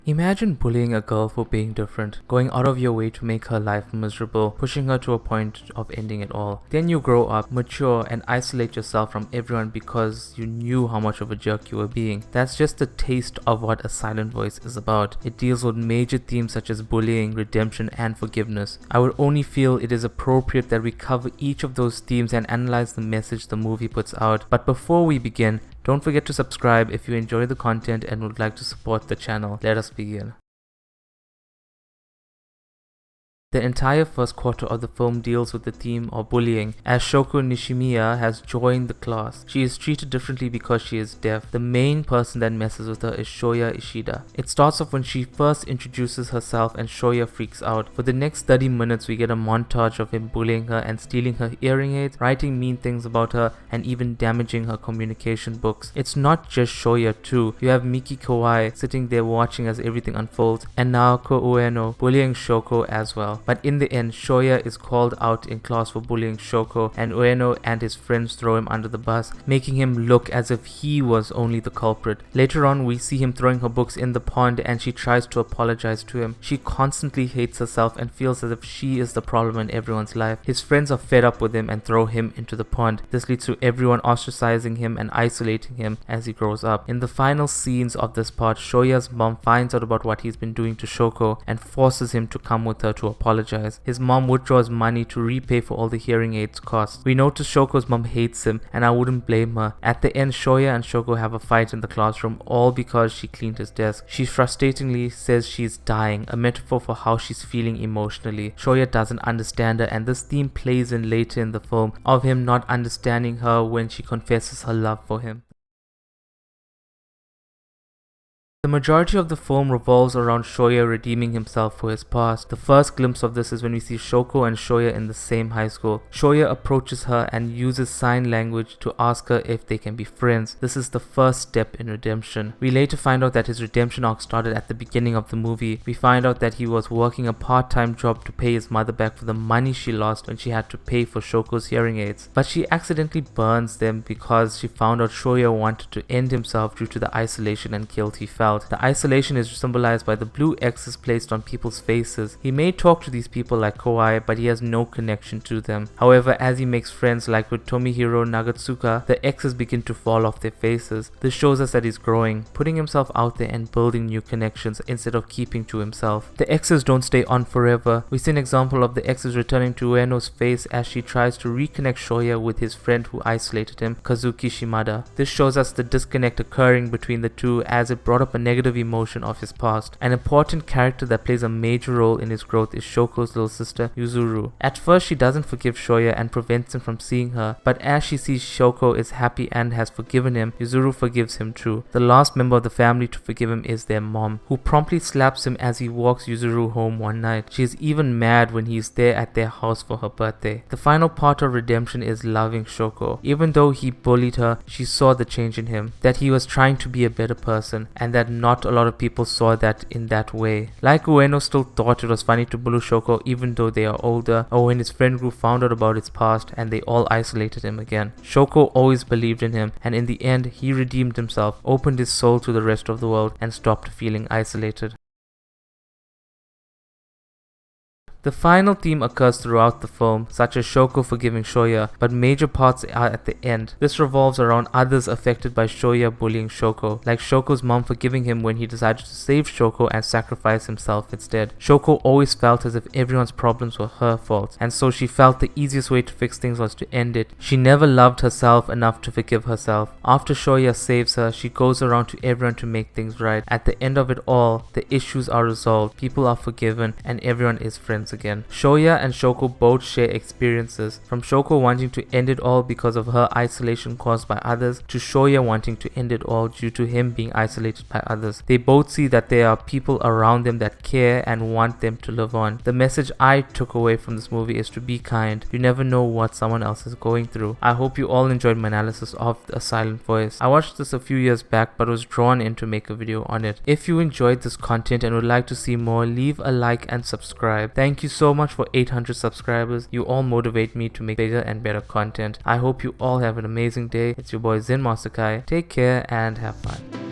Imagine bullying a girl for being different, going out of your way to make her life miserable, pushing her to a point of ending it all. Then you grow up, mature, and isolate yourself from everyone because you knew how much of a jerk you were being. That's just a taste of what A Silent Voice is about. It deals with major themes such as bullying, redemption, and forgiveness. I would only feel it is appropriate that we cover each of those themes and analyze the message the movie puts out. But before we begin, don't forget to subscribe if you enjoy the content and would like to support the channel. Let us begin. The entire first quarter of the film deals with the theme of bullying, as Shoko Nishimiya has joined the class. She is treated differently because she is deaf. The main person that messes with her is Shoya Ishida. It starts off when she first introduces herself and Shoya freaks out. For the next 30 minutes we get a montage of him bullying her and stealing her hearing aids, writing mean things about her, and even damaging her communication books. It's not just Shoya too. You have Miki Kawai sitting there watching as everything unfolds, and Naoko Ueno bullying Shoko as well. But in the end, Shoya is called out in class for bullying Shoko, and Ueno and his friends throw him under the bus, making him look as if he was only the culprit. Later on, we see him throwing her books in the pond and she tries to apologize to him. She constantly hates herself and feels as if she is the problem in everyone's life. His friends are fed up with him and throw him into the pond. This leads to everyone ostracizing him and isolating him as he grows up. In the final scenes of this part, Shoya's mom finds out about what he's been doing to Shoko and forces him to come with her to apologize. His mom withdraws money to repay for all the hearing aids costs. We notice Shoko's mom hates him, and I wouldn't blame her. At the end, Shoya and Shoko have a fight in the classroom, all because she cleaned his desk. She frustratingly says she's dying, a metaphor for how she's feeling emotionally. Shoya doesn't understand her, and this theme plays in later in the film of him not understanding her when she confesses her love for him. The majority of the film revolves around Shoya redeeming himself for his past. The first glimpse of this is when we see Shoko and Shoya in the same high school. Shoya approaches her and uses sign language to ask her if they can be friends. This is the first step in redemption. We later find out that his redemption arc started at the beginning of the movie. We find out that he was working a part-time job to pay his mother back for the money she lost when she had to pay for Shoko's hearing aids. But she accidentally burns them because she found out Shoya wanted to end himself due to the isolation and guilt he felt. The isolation is symbolized by the blue X's placed on people's faces. He may talk to these people like Kawai, but he has no connection to them. However, as he makes friends like with Tomihiro Nagatsuka, the X's begin to fall off their faces. This shows us that he's growing, putting himself out there and building new connections instead of keeping to himself. The X's don't stay on forever. We see an example of the X's returning to Ueno's face as she tries to reconnect Shoya with his friend who isolated him, Kazuki Shimada. This shows us the disconnect occurring between the two as it brought up a negative emotion of his past. An important character that plays a major role in his growth is Shoko's little sister, Yuzuru. At first, she doesn't forgive Shoya and prevents him from seeing her, but as she sees Shoko is happy and has forgiven him, Yuzuru forgives him too. The last member of the family to forgive him is their mom, who promptly slaps him as he walks Yuzuru home one night. She is even mad when he is there at their house for her birthday. The final part of redemption is loving Shoko. Even though he bullied her, she saw the change in him, that he was trying to be a better person, and that not a lot of people saw that in that way. Like Ueno still thought it was funny to bully Shoko even though they are older, or when his friend group found out about his past and they all isolated him again. Shoko always believed in him, and in the end he redeemed himself, opened his soul to the rest of the world, and stopped feeling isolated. The final theme occurs throughout the film, such as Shoko forgiving Shoya, but major parts are at the end. This revolves around others affected by Shoya bullying Shoko, like Shoko's mom forgiving him when he decided to save Shoko and sacrifice himself instead. Shoko always felt as if everyone's problems were her fault, and so she felt the easiest way to fix things was to end it. She never loved herself enough to forgive herself. After Shoya saves her, she goes around to everyone to make things right. At the end of it all, the issues are resolved, people are forgiven, and everyone is friends again. Shoya and Shoko both share experiences, from Shoko wanting to end it all because of her isolation caused by others, to Shoya wanting to end it all due to him being isolated by others. They both see that there are people around them that care and want them to live on. The message I took away from this movie is to be kind. You never know what someone else is going through. I hope you all enjoyed my analysis of A Silent Voice. I watched this a few years back but was drawn in to make a video on it. If you enjoyed this content and would like to see more, leave a like and subscribe. Thank you so much for 800 subscribers. You all motivate me to make bigger and better content. I hope you all have an amazing day. It's your boy ZenMasterKai. Take care and have fun.